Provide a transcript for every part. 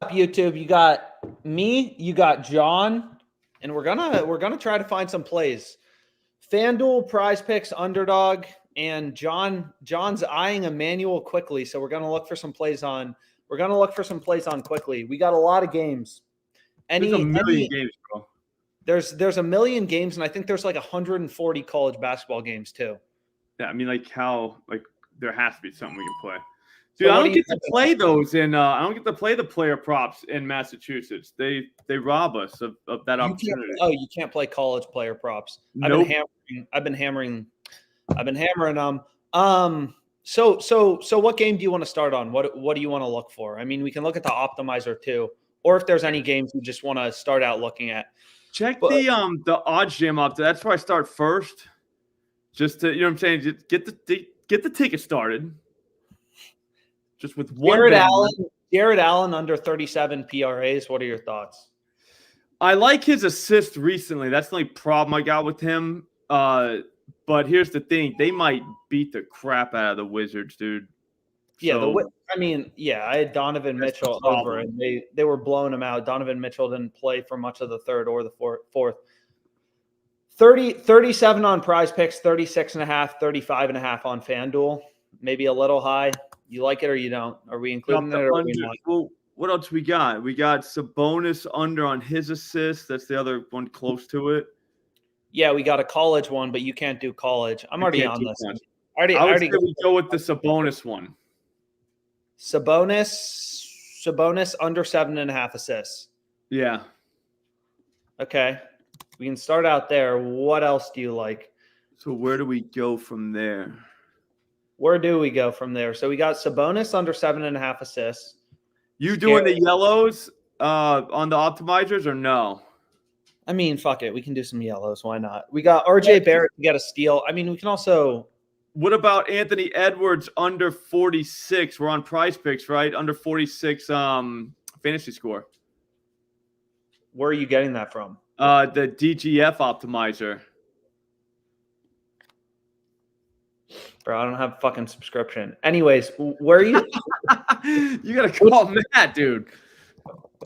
YouTube? You got me, you got John, and we're gonna try to find some plays. FanDuel, PrizePicks, Underdog, and John's eyeing Emmanuel quickly, so we're gonna look for some plays on. We're gonna look for some plays on quickly. We got a lot of games. There's a million games, bro. There's a million games, and I think there's like 140 college basketball games too. Yeah, I mean, there has to be something we can play. Dude, so I don't get to play those I don't get to play the player props in Massachusetts. They rob us of that opportunity. You can't play college player props. Nope. I've been hammering them. So what game do you want to start on? What do you want to look for? I mean, we can look at the optimizer too, or if there's any games you just want to start out looking at. Check the odds jam up. That's where I start first. Just to, you know what I'm saying, just get the ticket started. Just with one. Jared Allen under 37 PRAs. What are your thoughts? I like his assist recently. That's the only problem I got with him. But here's the thing: they might beat the crap out of the Wizards, dude. Yeah, I had Donovan Mitchell over, and they were blowing him out. Donovan Mitchell didn't play for much of the third or the fourth. 37 on PrizePicks, 36.5, 35.5 on FanDuel. Maybe a little high. You like it or you don't? Are we including it or are we not? Well, what else we got? We got Sabonis under on his assist. That's the other one close to it. Yeah, we got a college one, but you can't do college. I'm already on this. I would say we go with the Sabonis one. Sabonis under 7.5 assists. Yeah. Okay. We can start out there. What else do you like? So where do we go from there? So we got Sabonis under 7.5 assists. You doing the yellows on the optimizers or no? I mean, fuck it. We can do some yellows. Why not? We got RJ Barrett to get a steal. I mean, we can also. What about Anthony Edwards under 46? We're on PrizePicks, right? Under 46 fantasy score. Where are you getting that from? The DGF optimizer. Bro, I don't have a fucking subscription. Anyways, where are you? You got to call Matt, dude.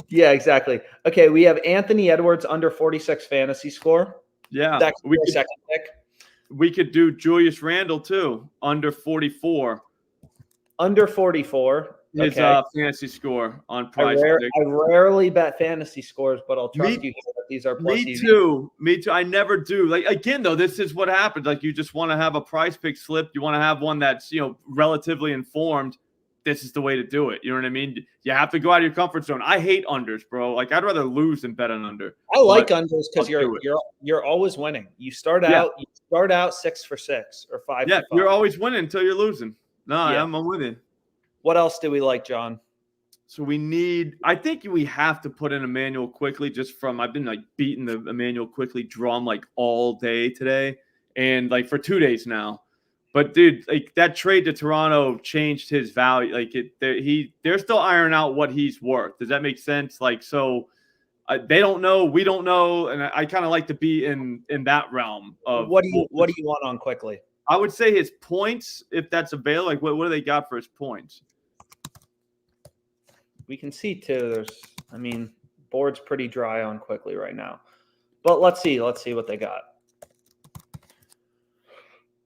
Yeah, exactly. Okay, we have Anthony Edwards under 46 fantasy score. Yeah. That could be a second pick. We could do Julius Randle, too, under 44. Under 44. His fantasy score on PrizePicks. I rarely bet fantasy scores, but I'll trust you that these are plus. Me too. I never do. Like, again, though, this is what happens. Like, you just want to have a PrizePicks slip. You want to have one that's, relatively informed. This is the way to do it. You know what I mean? You have to go out of your comfort zone. I hate unders, bro. Like, I'd rather lose than bet on under. I like unders because you're always winning. You start out 6 for 6 or 5. Yeah, you're always winning until you're losing. No, yeah. I'm with you. What else do we like, John? So I think we have to put in Emmanuel Quickly I've been like beating the Emmanuel Quickly drum like all day today and like for 2 days now. But dude, like that trade to Toronto changed his value. Like they're still ironing out what he's worth. Does that make sense? Like, so they don't know, we don't know. And I kind of like to be in that realm of what do you want on Quickly? I would say his points, if that's available. Like what do they got for his points? We can see too. Board's pretty dry on Quickly right now. But let's see what they got.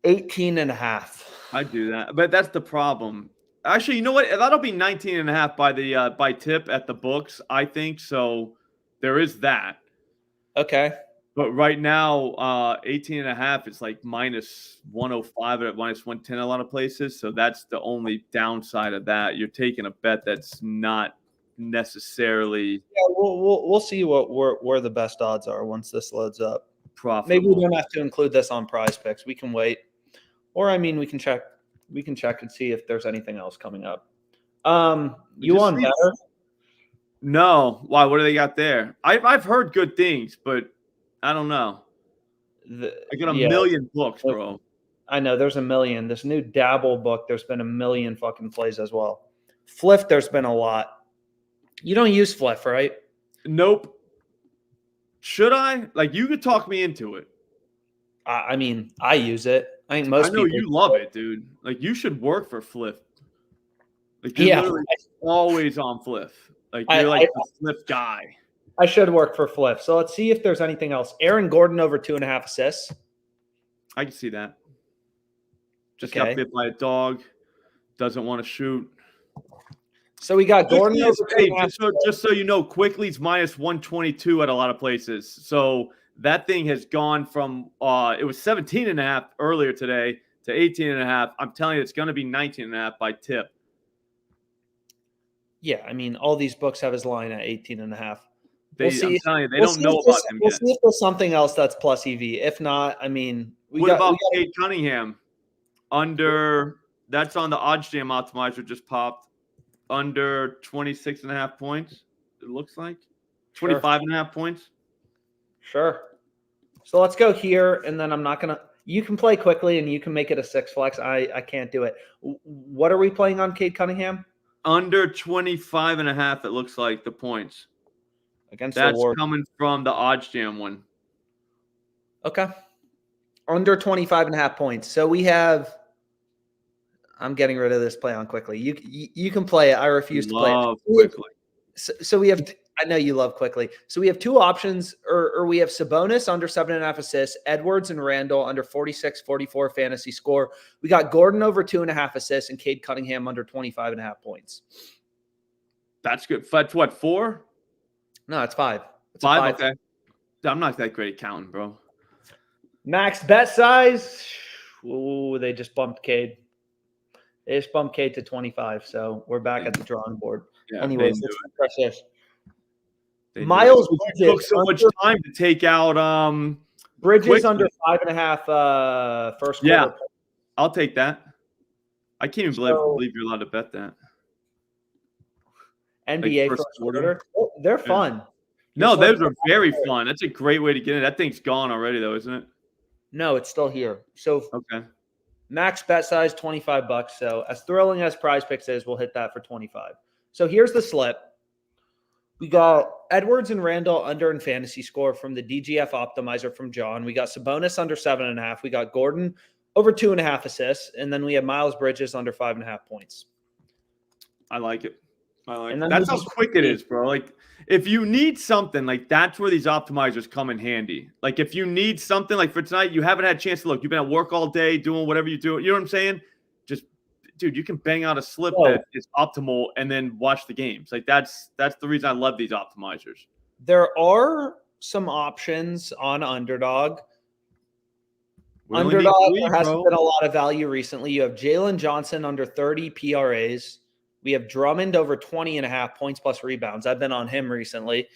18.5. I do that, but that's the problem. Actually, you know what? That'll be 19.5 by tip at the books, I think. So there is that. Okay. But right now, 18.5 is like minus 105 at minus 110 a lot of places. So that's the only downside of that. You're taking a bet that's not necessarily. Yeah, we'll see where the best odds are once this loads up. Profitable. Maybe we don't have to include this on PrizePicks. We can wait, or we can check. We can check and see if there's anything else coming up. You on better? No. Why? What do they got there? I've heard good things, but I don't know. I got a million books, bro. I know there's a million. This new Dabble book, there's been a million fucking plays as well. Fliff, there's been a lot. You don't use Fliff, right? Nope. Should I? Like, you could talk me into it. I use it. I think most people. I know you love it, dude. Like, you should work for Fliff. Like, you're literally always on Fliff. Like you're like the flip guy. I should work for Flip. So let's see if there's anything else. Aaron Gordon over 2.5 assists. I can see that. Just Okay. got bit by a dog. Doesn't want to shoot. So we got Gordon over just so you know, Quickly's minus 122 at a lot of places. So that thing has gone from it was 17.5 earlier today to 18.5. I'm telling you, it's going to be 19.5 by tip. Yeah, I mean, all these books have his line at 18.5. I'm telling you, they don't know about him yet. We'll see if there's something else that's plus EV. If not, I mean, what about Cade Cunningham? That's on the odds jam optimizer just popped. Under 26.5 points, it looks like. 25.5 points. Sure. So let's go here, and then I'm not going to – you can play quickly, and you can make it a 6 flex. I can't do it. What are we playing on Cade Cunningham? Under 25.5, it looks like, the points. That's coming from the odds jam one. Okay. Under 25.5 points. So we have – I'm getting rid of this play on quickly. You can play it. I refuse to play it. Quickly. So we have – I know you love quickly. So we have two options, or we have Sabonis under 7.5 assists, Edwards and Randall under 46, 44 fantasy score. We got Gordon over 2.5 assists and Cade Cunningham under 25.5 points. That's good. That's what, 4? No, it's 5. It's 5, okay. I'm not that great at counting, bro. Max bet size. Ooh, they just bumped Cade. They just bumped Cade to 25, so we're back at the drawing board. Yeah, anyways, let's refresh this. Miles Bridges took so much time to take out Bridges quickly. Under 5.5 first quarter. Yeah, I'll take that. I can't even believe you're allowed to bet that. NBA first quarter. They're fun. No, those are very fun. That's a great way to get in. That thing's gone already, though, isn't it? No, it's still here. So okay. Max bet size $25. So as thrilling as PrizePicks is, we'll hit that for 25. So here's the slip. We got Edwards and Randall under in fantasy score from the DGF optimizer from John. We got Sabonis under 7.5. We got Gordon over 2.5 assists. And then we have Miles Bridges under 5.5 points. I like it. That's how quick it is, bro. Like, if you need something, like, that's where these optimizers come in handy. Like, if you need something, like for tonight, you haven't had a chance to look. You've been at work all day doing whatever you do. You know what I'm saying? Just, dude, you can bang out a slip that is optimal and then watch the games. Like, that's the reason I love these optimizers. There are some options on Underdog. Underdog hasn't been a lot of value recently. You have Jalen Johnson under 30 PRAs. We have Drummond over 20.5 points plus rebounds. I've been on him recently.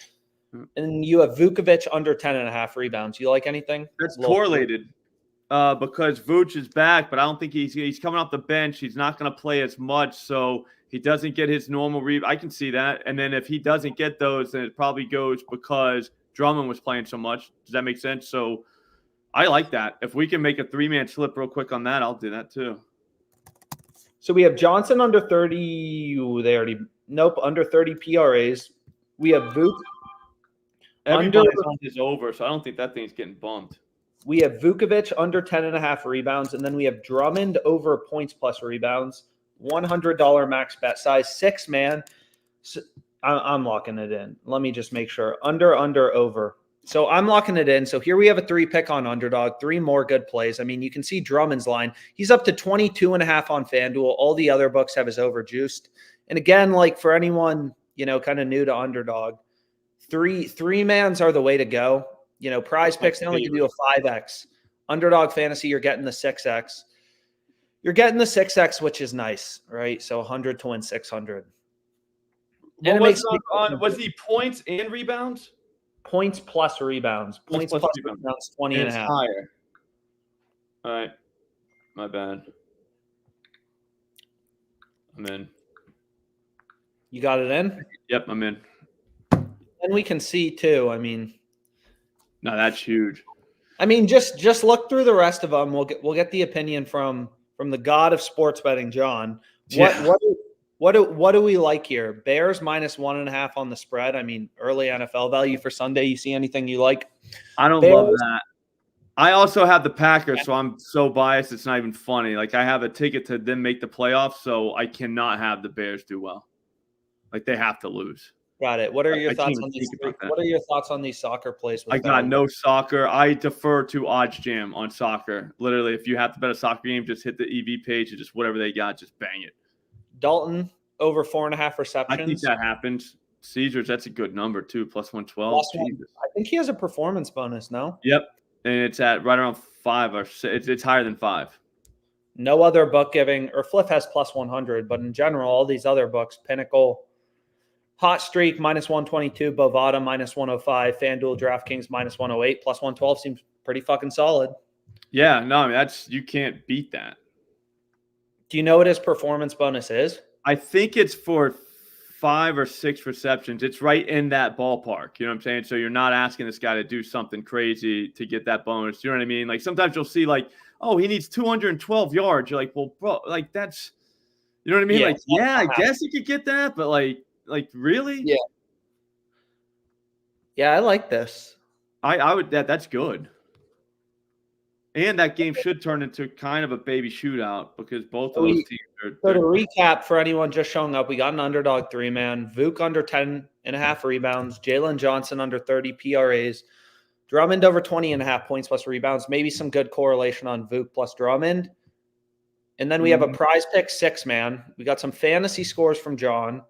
And you have Vukovic under 10.5 rebounds. You like anything? That's correlated because Vuce is back, but I don't think he's coming off the bench. He's not going to play as much, so he doesn't get his normal I can see that. And then if he doesn't get those, then it probably goes because Drummond was playing so much. Does that make sense? So I like that. If we can make a 3-man slip real quick on that, I'll do that too. So we have Johnson under 30. Under 30 PRAs. We have Vuk. Everybody's on his over, so I don't think that thing's getting bumped. We have Vukovic under 10.5 rebounds, and then we have Drummond over points plus rebounds. $100 max bet size, 6-man. So I'm locking it in. Let me just make sure. Under, over. So I'm locking it in. So here we have a 3-pick on Underdog, 3 more good plays. I mean, you can see Drummond's line. He's up to 22.5 on FanDuel. All the other books have his over juiced. And again, like for anyone, kind of new to Underdog, 3-mans are the way to go. PrizePicks, they only give you a 5X. Underdog Fantasy, you're getting the 6X. You're getting the 6X, which is nice, right? So 100 to win 600. Was he points and rebounds? Points plus rebounds. Points plus rebounds, 20.5. Higher. All right. My bad. I'm in. You got it in? Yep, I'm in. And we can see too. I mean, no, that's huge. I mean, just look through the rest of them. We'll get the opinion from the god of sports betting, John. What do we like here? Bears minus 1.5 on the spread. I mean, early NFL value for Sunday. You see anything you like? I don't love that. I also have the Packers, so I'm so biased. It's not even funny. Like, I have a ticket to them make the playoffs, so I cannot have the Bears do well. Like, they have to lose. Got it. What are your I can't thoughts even on these? think about that. What are your thoughts on these soccer plays? With I got value? no soccer. I defer to Odds Jam on soccer. Literally, if you have to bet a soccer game, just hit the EV page and just whatever they got, just bang it. Dalton over 4.5 I think receptions. that happens. Caesars, that's a good number too. Plus 112. I think he has a performance bonus. No. Yep, and it's at right around 5 or 6. It's higher than 5. No other book giving, or Fliff has plus 100, but in general, all these other books, Pinnacle, Hot Streak, minus 122, Bovada, minus 105, FanDuel, DraftKings, minus 108, plus 112 seems pretty fucking solid. Yeah, no, I mean, you can't beat that. Do you know what his performance bonus is? I think it's for 5 or 6 receptions. It's right in that ballpark. You know what I'm saying? So you're not asking this guy to do something crazy to get that bonus. You know what I mean? Like sometimes you'll see like, oh, he needs 212 yards. You're like, well, bro, like that's, you know what I mean? Yeah, like, yeah, I guess he could get that, but like really? Yeah. Yeah, I like this. I would that's good. And that game should turn into kind of a baby shootout because both of those teams are. So to recap for anyone just showing up, we got an underdog 3-man, Vuk under 10.5 rebounds, Jalen Johnson under 30 PRAs, Drummond over 20.5 points plus rebounds, maybe some good correlation on Vuk plus Drummond. And then we have a PrizePicks 6-man. We got some fantasy scores from John.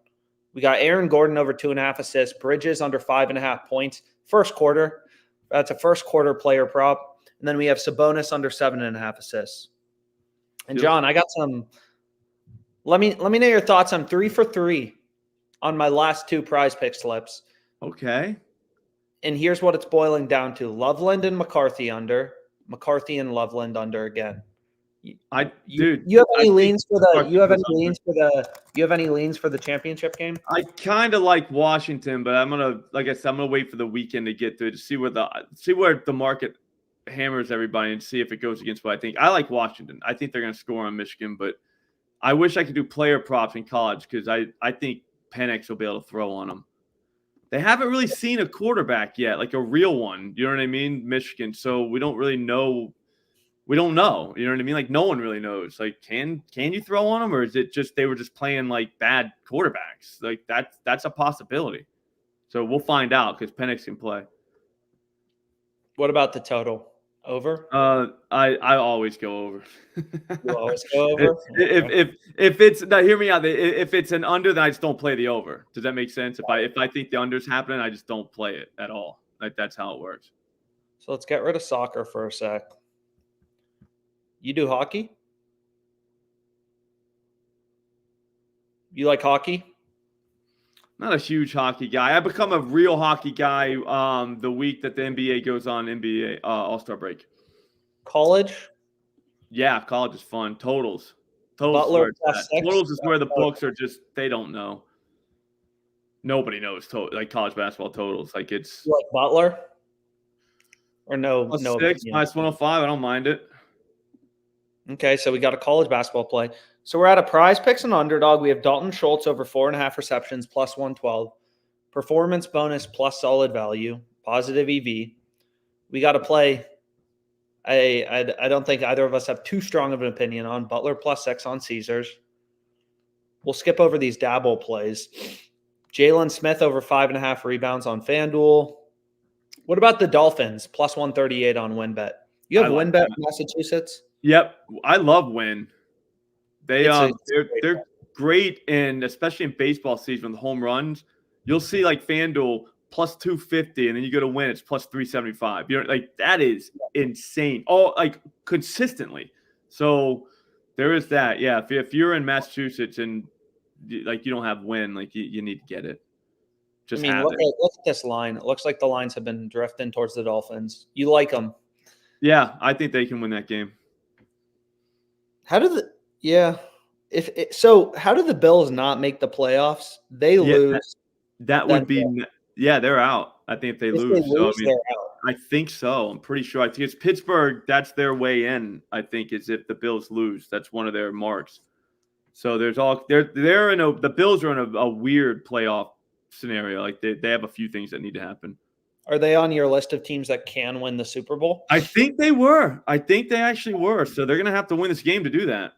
We got Aaron Gordon over 2.5 assists, Bridges under 5.5 points. First quarter. That's a first quarter player prop. And then we have Sabonis under 7.5 assists. And John, I got some. Let me know your thoughts. I'm 3 for 3 on my last 2 PrizePicks slips. Okay. And here's what it's boiling down to: Loveland and McCarthy under, McCarthy and Loveland under again. You have any leans for the? You have any leans for the? You have any leans for the championship game? I kind of like Washington, but like I said, I'm gonna wait for the weekend to get through to see where the market hammers everybody and see if it goes against what I think. I like Washington. I think they're gonna score on Michigan, but I wish I could do player props in college because I think Penix will be able to throw on them. They haven't really seen a quarterback yet, like a real one. You know what I mean? Michigan. So we don't really know. We don't know. You know what I mean? Like no one really knows. Like can you throw on them, or is it just they were just playing like bad quarterbacks? Like that's a possibility. So we'll find out because Penix can play. What about the total? Over? I always go over. You always go over? If it's now, hear me out. If it's an under, then I just don't play the over. Does that make sense? If I think the under's happening, I just don't play it at all. Like that's how it works. So let's get rid of soccer for a sec. You do hockey? You like hockey? Not a huge hockey guy. I become a real hockey guy the week that the NBA goes on NBA All-Star break. College? Yeah, college is fun. Totals Butler is where the books are just they don't know. Nobody knows like college basketball totals. Like it's you like Butler? Or no? +6, opinion? -105. I don't mind it. Okay, so we got a college basketball play. So we're at a PrizePicks and Underdog. We have Dalton Schultz over 4.5 receptions plus 112. Performance bonus plus solid value. Positive EV. We got to play. I don't think either of us have too strong of an opinion on Butler +6 on Caesars. We'll skip over these dabble plays. Jalen Smith over 5.5 rebounds on FanDuel. What about the Dolphins +138 on WinBet? You have WinBet Massachusetts? Yep, I love Win. They're great, and especially in baseball season with home runs, you'll see like FanDuel +250, and then you go to Win, it's +375. You know, like that is insane. All like consistently. So there is that. Yeah, if you're in Massachusetts and like you don't have Win, like you need to get it. Just look at this line. It looks like the lines have been drifting towards the Dolphins. You like them? Yeah, I think they can win that game. How do the how do the Bills not make the playoffs? They lose. That would be they're out. I think if they lose. So, they're out. I think so. I'm pretty sure. I think it's Pittsburgh. That's their way in. I think is if the Bills lose. That's one of their marks. So they're in the Bills are in a weird playoff scenario. Like they have a few things that need to happen. Are they on your list of teams that can win the Super Bowl? I think they were. I think they actually were. So they're going to have to win this game to do that.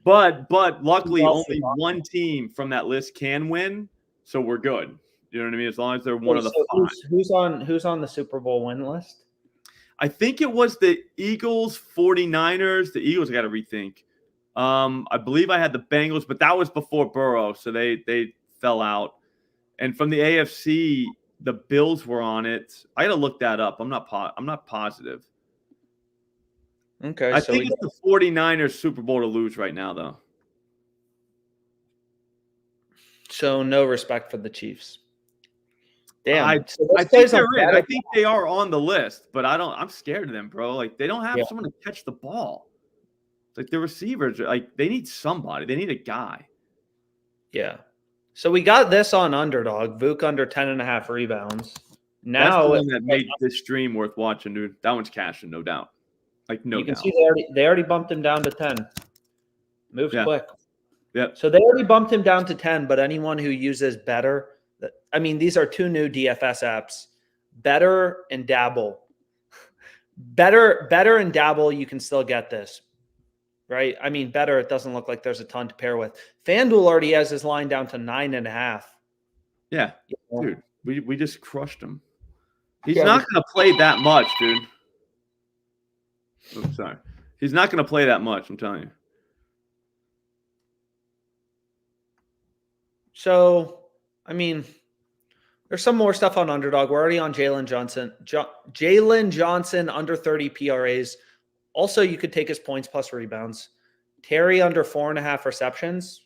But luckily, only one team from that list can win. So we're good. You know what I mean? As long as they're one of the So five. who's on the Super Bowl win list? I think it was the Eagles, 49ers. The Eagles, I got to rethink. I believe I had the Bengals, but that was before Burrow, so they fell out. And from the AFC, the Bills were on it. I got to look that up. I'm not positive. Okay, I think it's the 49ers Super Bowl to lose right now, though. So no respect for the Chiefs. Damn. I think they're in. I think they are on the list, but I'm scared of them, bro. Like, they don't have someone to catch the ball. It's like the receivers, like, they need somebody. They need a guy. Yeah. So we got this on Underdog. Vuk under 10.5 rebounds. Now that's the one that made this stream worth watching, dude. That one's cashing, no doubt. Like, no doubt. You can see they already bumped him down to 10. Moves quick. Yep. So they already bumped him down to 10, but anyone who uses Better, I mean, these are two new DFS apps, Better and Dabble. Better and Dabble, you can still get this, right? I mean, Better, it doesn't look like there's a ton to pair with. FanDuel already has his line down to 9.5. Yeah, dude, we just crushed him. He's not going to play that much, dude. Oh, sorry. He's not going to play that much, I'm telling you. So, I mean, there's some more stuff on Underdog. We're already on Jalen Johnson. Jalen Johnson under 30 PRAs. Also, you could take his points plus rebounds. Terry under 4.5 receptions.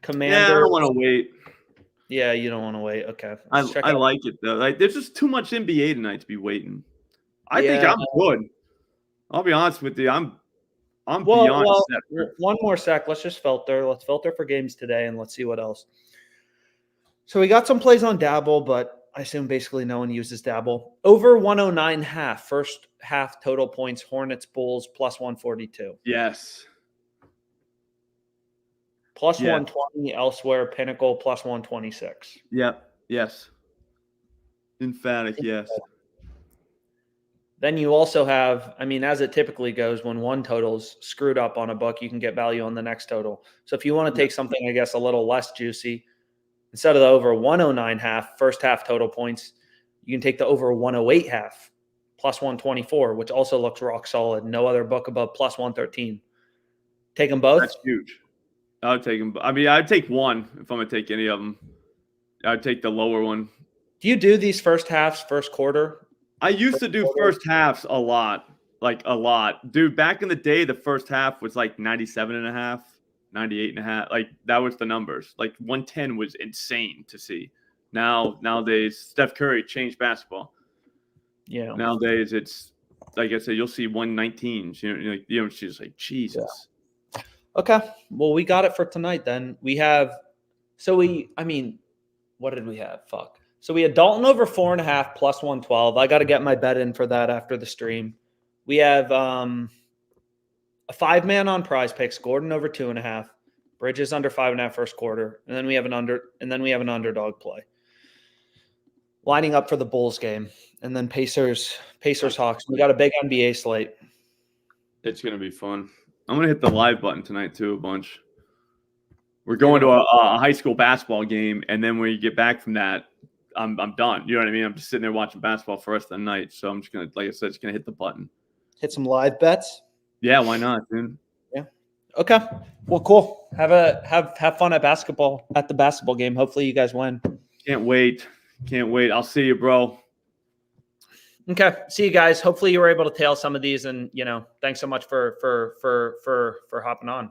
Commander. Yeah, I don't want to wait. Yeah, you don't want to wait. Okay. I like it, though. Like, there's just too much NBA tonight to be waiting. I think I'm good. I'll be honest with you. I'm beyond set. One more sec. Let's just filter. Let's filter for games today, and let's see what else. So we got some plays on Dabble, but I assume basically no one uses Dabble. Over 109.5. First half total points. Hornets, Bulls, plus 142. Yes. Plus 120 elsewhere. Pinnacle, plus 126. Yep. Yes. Emphatic, yes. Then you also have, I mean, as it typically goes, when one total's screwed up on a book, you can get value on the next total. So if you want to take something, I guess, a little less juicy, instead of the over 109.5 first half total points, you can take the over 108.5 plus 124, which also looks rock solid. No other book above plus 113. Take them both? That's huge. I would take them. I mean, I'd take one if I'm going to take any of them. I'd take the lower one. Do you do these first halves, first quarter? I used to do first halves a lot, like a lot. Dude, back in the day, the first half was like 97.5, 98.5. Like, that was the numbers. Like, 110 was insane to see. Nowadays, Steph Curry changed basketball. Yeah. Nowadays, it's, like I said, you'll see 119s. She's like, Jesus. Yeah. Okay. Well, we got it for tonight then. We have, what did we have? Fuck. So we had Dalton over 4.5 plus 112. I got to get my bet in for that after the stream. We have a 5-man on PrizePicks, Gordon over 2.5, Bridges under 5.5 first quarter, and then we have an underdog play. Lining up for the Bulls game, and then Pacers Hawks. We got a big NBA slate. It's gonna be fun. I'm gonna hit the live button tonight too a bunch. We're going to a high school basketball game, and then when you get back from that, I'm done. You know what I mean? I'm just sitting there watching basketball for the rest of the night. So I'm just gonna, like I said, just gonna hit the button. Hit some live bets. Yeah, why not, dude? Yeah. Okay. Well, cool. Have fun at the basketball game. Hopefully you guys win. Can't wait. I'll see you, bro. Okay. See you guys. Hopefully you were able to tail some of these, and thanks so much for hopping on.